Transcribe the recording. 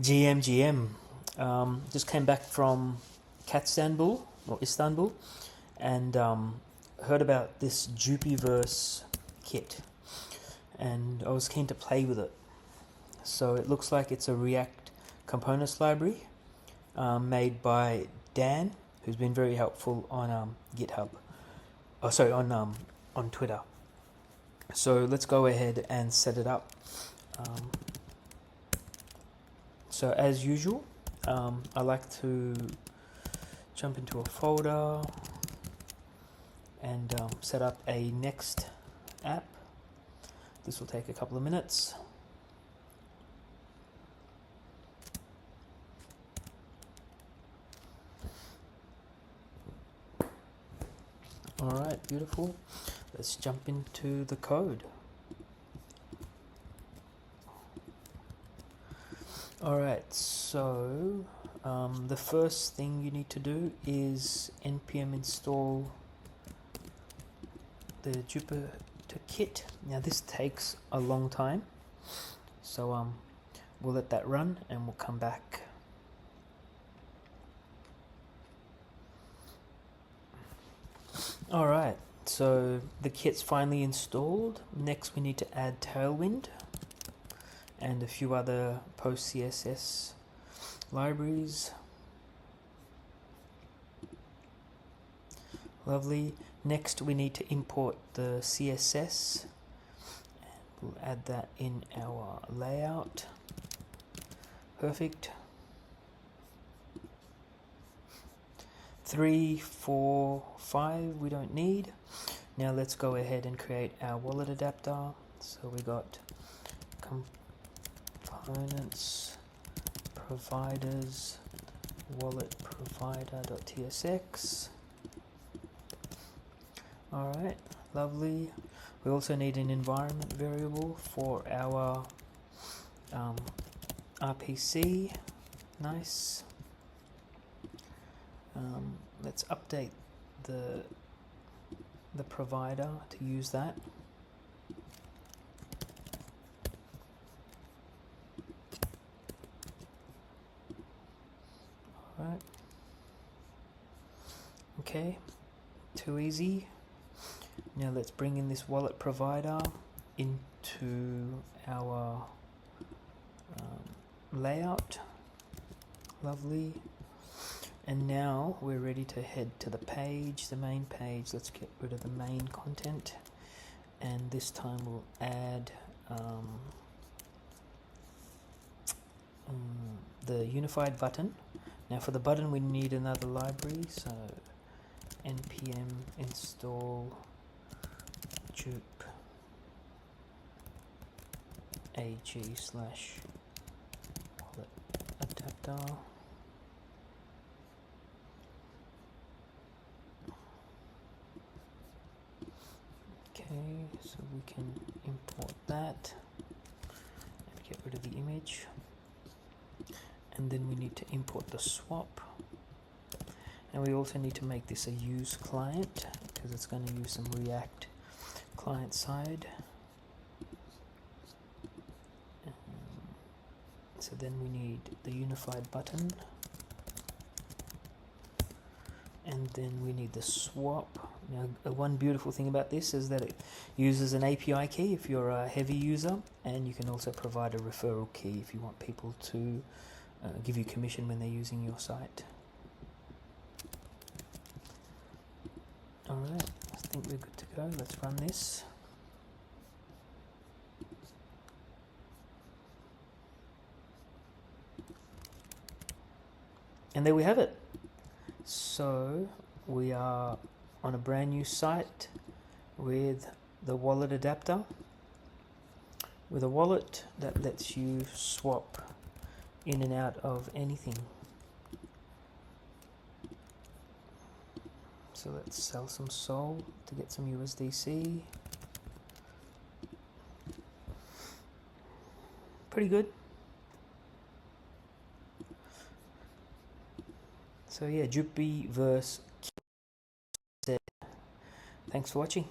GM. Just came back from Istanbul, and heard about this Jupiverse kit, and I was keen to play with it. So it looks like it's a React components library made by Dan, who's been very helpful on GitHub. On Twitter. So let's go ahead and set it up. So as usual, I like to jump into a folder and set up a next app. This will take a couple of minutes. Alright, beautiful. Let's jump into the code. Alright, so the first thing you need to do is npm install the Jupiverse Kit. Now this takes a long time, so we'll let that run and we'll come back. Alright, so the kit's finally installed. Next we need to add Tailwind and a few other post CSS libraries. Lovely. Next we need to import the CSS, and we'll add that in our layout. Perfect. 3, 4, 5 we don't need. Now let's go ahead and create our wallet adapter. So we got components providers wallet provider.tsx. Alright, lovely. We also need an environment variable for our RPC. Nice. Let's update the provider to use that. Alright. Okay, too easy. Now let's bring in this wallet provider into our layout. Lovely. And now we're ready to head to the page, the main page. Let's get rid of the main content, and this time we'll add the unified button. Now for the button we need another library, so npm install jup ag/wallet adapter. Okay, so we can import that and get rid of the image, and then we need to import the swap, and we also need to make this a use client because it's going to use some React client side. So then we need the unified button, and then we need the swap. Now one beautiful thing about this is that it uses an API key if you're a heavy user, and you can also provide a referral key if you want people to give you commission when they're using your site. Alright, I think we're good to go. Let's run this. And there we have it. So we are on a brand new site with the wallet adapter, with a wallet that lets you swap in and out of anything. So let's sell some Sol to get some USDC. Pretty good. So yeah, Jupiverse Kit. Thanks for watching.